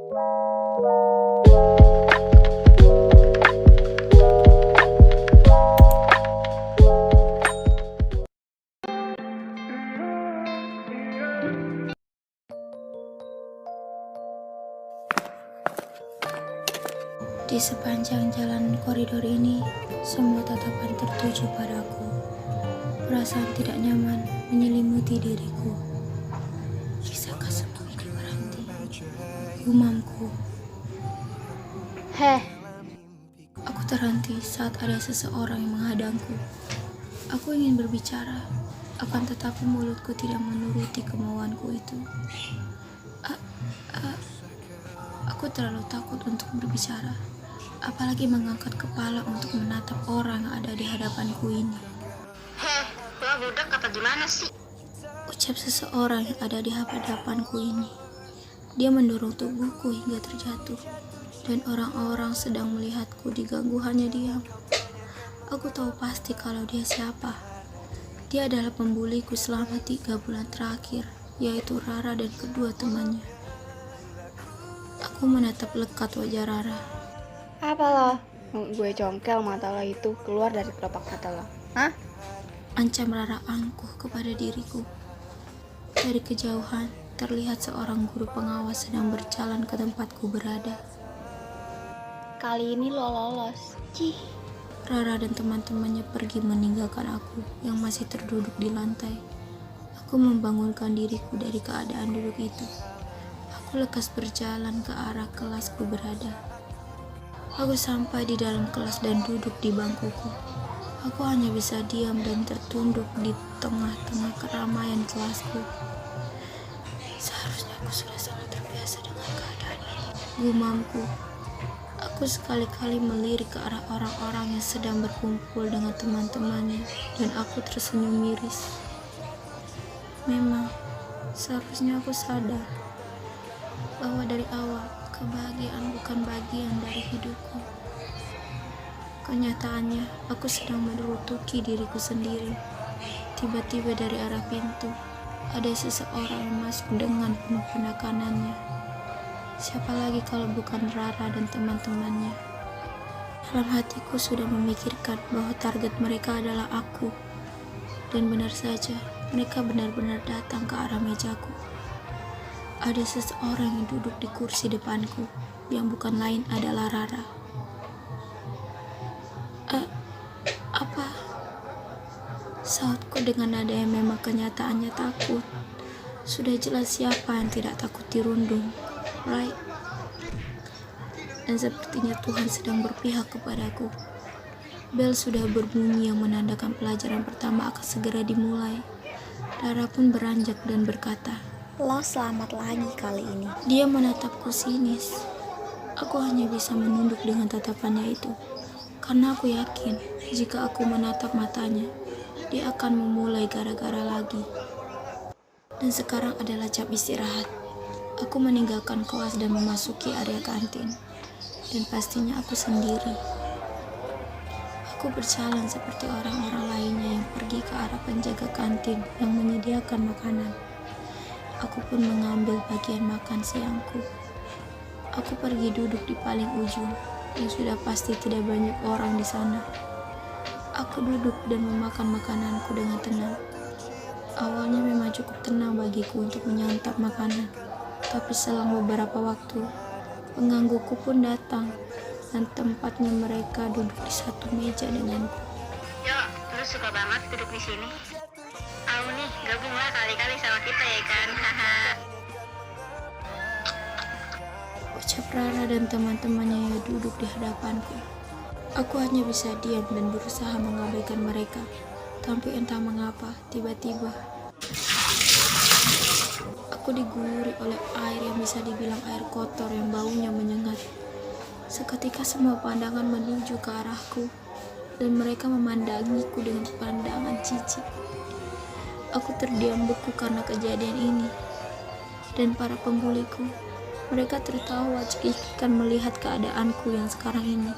Di sepanjang jalan koridor ini, semua tatapan tertuju padaku. Perasaan tidak nyaman menyelimuti diriku. Bisakah semua ini berhenti? Gumamku. Aku terhenti saat ada seseorang yang menghadangku. Aku ingin berbicara, akan tetapi mulutku tidak menuruti kemauanku itu. Aku terlalu takut untuk berbicara, apalagi mengangkat kepala untuk menatap orang yang ada di hadapanku ini. Lo budak apa gimana sih? Ucap seseorang yang ada di hadapanku ini. Dia mendorong tubuhku hingga terjatuh, dan orang-orang sedang melihatku diganggu hanya diam. Aku tahu pasti kalau dia siapa. Dia adalah pembuliku selama 3 bulan terakhir, yaitu Rara dan kedua temannya. Aku menatap lekat wajah Rara. Apa lo? Gue congkel mata lo itu keluar dari kelopak mata lo. Hah? Ancam Rara angkuh kepada diriku. Dari kejauhan, terlihat seorang guru pengawas sedang berjalan ke tempatku berada. Kali ini lo lolos. Cih. Rara dan teman-temannya pergi meninggalkan aku yang masih terduduk di lantai. Aku membangunkan diriku dari keadaan duduk itu. Aku lekas berjalan ke arah kelasku berada. Aku sampai di dalam kelas dan duduk di bangkuku. Aku hanya bisa diam dan tertunduk di tengah-tengah keramaian kelasku. Seharusnya aku sudah sangat terbiasa dengan keadaan ini. Gumamku. Aku sekali-kali melirik ke arah orang-orang yang sedang berkumpul dengan teman-temannya, dan aku tersenyum miris. Memang, seharusnya aku sadar bahwa dari awal kebahagiaan bukan bagian dari hidupku. Kenyataannya, aku sedang menutupi diriku sendiri. Tiba-tiba dari arah pintu, ada seseorang yang masuk dengan penuh penekanannya. Siapa lagi kalau bukan Rara dan teman-temannya? Dalam hatiku sudah memikirkan bahwa target mereka adalah aku. Dan benar saja, mereka benar-benar datang ke arah mejaku. Ada seseorang yang duduk di kursi depanku, yang bukan lain adalah Rara. Apa? Sautku dengan nada yang memang kenyataannya takut. Sudah jelas siapa yang tidak takut dirundung, right? Dan sepertinya Tuhan sedang berpihak kepadaku. Bel sudah berbunyi yang menandakan pelajaran pertama akan segera dimulai. Rara pun beranjak dan berkata, Lo selamat lagi kali ini. dia menatapku sinis. Aku hanya bisa menunduk dengan tatapannya itu. Karena aku yakin, jika aku menatap matanya, dia akan memulai gara-gara lagi. Dan sekarang adalah jam istirahat. Aku meninggalkan kelas dan memasuki area kantin. Dan pastinya aku sendiri. Aku berjalan seperti orang-orang lainnya yang pergi ke arah penjaga kantin yang menyediakan makanan. Aku pun mengambil bagian makan siangku. Aku pergi duduk di paling ujung, yang sudah pasti tidak banyak orang di sana. Aku duduk dan memakan makananku dengan tenang. Awalnya memang cukup tenang bagiku untuk menyantap makanan, tapi selang beberapa waktu, penggangguku pun datang, dan tempatnya mereka duduk di satu meja denganku. Yo, lu suka banget duduk di sini. Aku nih, gabunglah kali-kali sama kita ya kan, haha. Ucap Rara dan teman-temannya yang duduk di hadapanku. Aku hanya bisa diam dan berusaha mengabaikan mereka. Tapi entah mengapa, tiba-tiba aku diguyuri oleh air yang bisa dibilang air kotor yang baunya menyengat. Seketika semua pandangan menuju ke arahku, dan mereka memandangiku dengan pandangan jijik. Aku terdiam beku karena kejadian ini. Dan para pembuliku, mereka tertawa cekikikan melihat keadaanku yang sekarang ini.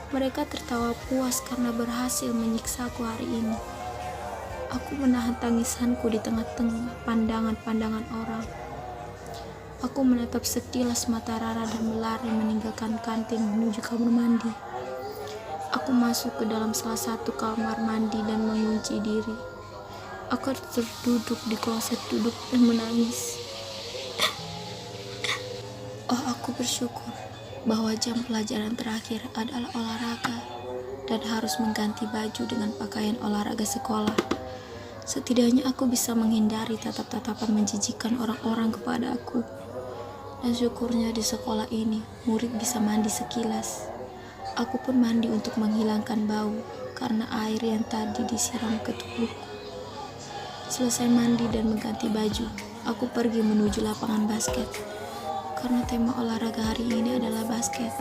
Mereka tertawa puas karena berhasil menyiksaku hari ini. Aku menahan tangisanku di tengah-tengah pandangan-pandangan orang. Aku menatap sekilas mata Rara dan berlari meninggalkan kantin menuju kamar mandi. Aku masuk ke dalam salah satu kamar mandi dan mengunci diri. Aku terduduk di kloset duduk dan menangis. Oh, aku bersyukur bahwa jam pelajaran terakhir adalah olahraga dan harus mengganti baju dengan pakaian olahraga sekolah. Setidaknya aku bisa menghindari tatap-tatapan menjijikan orang-orang kepada aku. Dan syukurnya di sekolah ini, murid bisa mandi sekilas. Aku pun mandi untuk menghilangkan bau karena air yang tadi disiram ke tubuhku. Selesai mandi dan mengganti baju, aku pergi menuju lapangan basket. Karena tema olahraga hari ini adalah basket.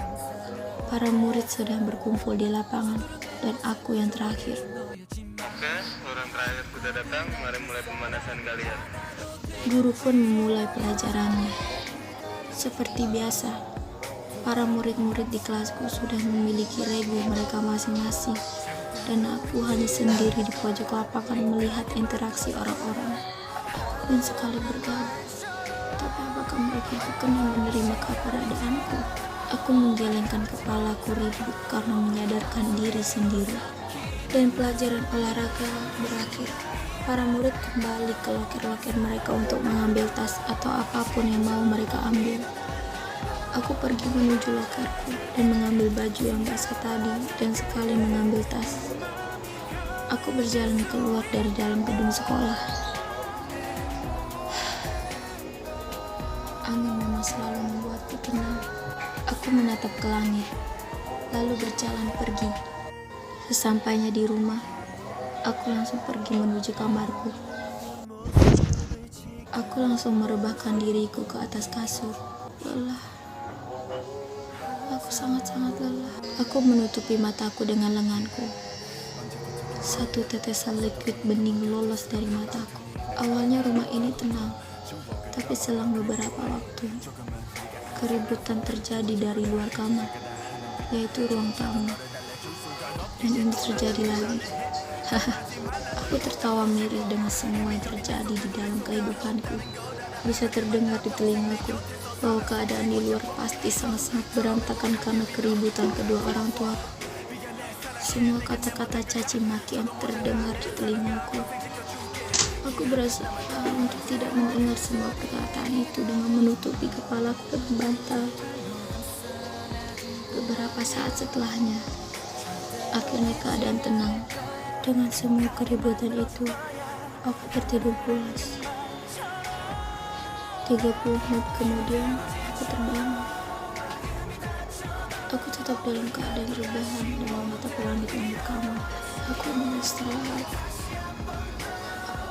Para murid sedang berkumpul di lapangan dan aku yang terakhir. Oke, orang terakhir sudah datang. Mari mulai pemanasan kalian. Guru pun memulai pelajarannya. Seperti biasa, para murid-murid di kelasku sudah memiliki regu mereka masing-masing, dan aku hanya sendiri di pojok lapangan melihat interaksi orang-orang. Aku ingin sekali bergabung, tapi apakah mereka akan menerima keberadaanku? Aku menggelengkan kepalaku ribut karena menyadarkan diri sendiri. Dan pelajaran olahraga berakhir. Para murid kembali ke loker-loker mereka untuk mengambil tas atau apapun yang mau mereka ambil. Aku pergi menuju lokerku dan mengambil baju yang basah tadi dan sekali mengambil tas. Aku berjalan keluar dari dalam gedung sekolah. Angin memang selalu membuatku tenang. Aku menatap ke langit, lalu berjalan pergi. Sesampainya di rumah, aku langsung pergi menuju kamarku. Aku langsung merebahkan diriku ke atas kasur. Lelah. Aku sangat-sangat lelah. Aku menutupi mataku dengan lenganku. Satu tetesan liquid bening lolos dari mataku. Awalnya rumah ini tenang, tapi selang beberapa waktu, keributan terjadi dari luar kamar, yaitu ruang tamu. Dan ini terjadi lagi. Aku tertawa miris dengan semua yang terjadi di dalam kehidupanku. Bisa terdengar di telingaku bahwa keadaan di luar pasti sangat-sangat berantakan karena keributan kedua orang tuaku. Semua kata-kata caci maki yang terdengar di telingaku. Aku berusaha untuk tidak mendengar semua perkataan itu dengan menutupi kepalaku dengan bantal. Beberapa saat setelahnya, akhirnya keadaan tenang. Dengan semua keributan itu, aku tertidur pulas. 30 menit kemudian, aku terbangun. Aku tetap dalam keadaan rebahan dengan mata pelangit di kamar. Aku mau istirahat.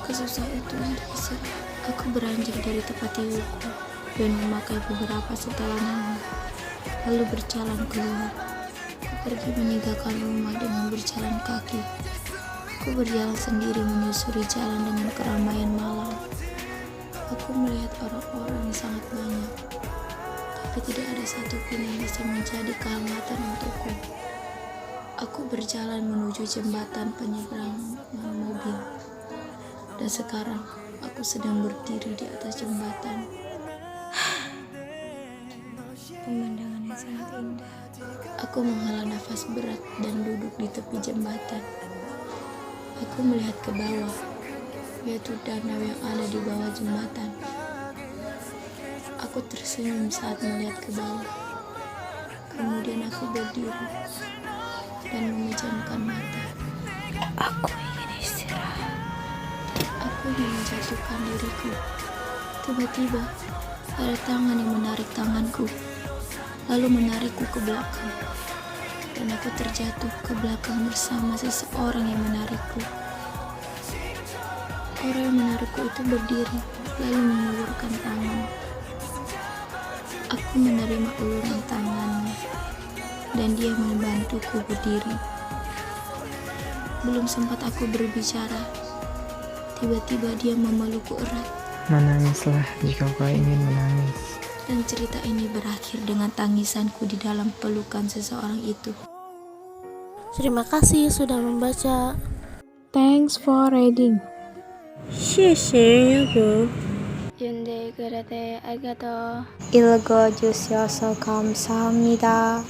Kesusah itu untuk istirahat. Aku beranjak dari tempat tidurku dan memakai beberapa setelan hangat, lalu berjalan keluar. Aku pergi meninggalkan rumah dengan berjalan kaki. Aku berjalan sendiri menyusuri jalan dengan keramaian malam. Aku melihat orang-orang yang sangat banyak, tapi tidak ada satupun yang bisa menjadi kehangatan untukku. Aku berjalan menuju jembatan penyeberangan mobil, dan sekarang aku sedang berdiri di atas jembatan. Pemandangan yang sangat indah. Aku menghela nafas berat dan duduk di tepi jembatan. Aku melihat ke bawah, yaitu danau yang ada di bawah jembatan. Aku tersenyum saat melihat ke bawah. Kemudian aku berdiri dan memejamkan mata. Aku ingin istirahat. Aku ingin menjatuhkan diriku. Tiba-tiba ada tangan yang menarik tanganku, lalu menarikku ke belakang. Dan aku terjatuh ke belakang bersama seseorang yang menarikku. Orang yang menarikku itu berdiri, lalu mengulurkan tangan. Aku menerima uluran tangannya, dan dia membantuku berdiri. Belum sempat aku berbicara, tiba-tiba dia memelukku erat. Menangislah jika kau ingin menangis. Dan cerita ini berakhir dengan tangisanku di dalam pelukan seseorang itu. Terima kasih sudah membaca. Thanks for reading. 谢谢，哥。 Yunde 그래대 알겠어. 읽어주셔서 감사합니다.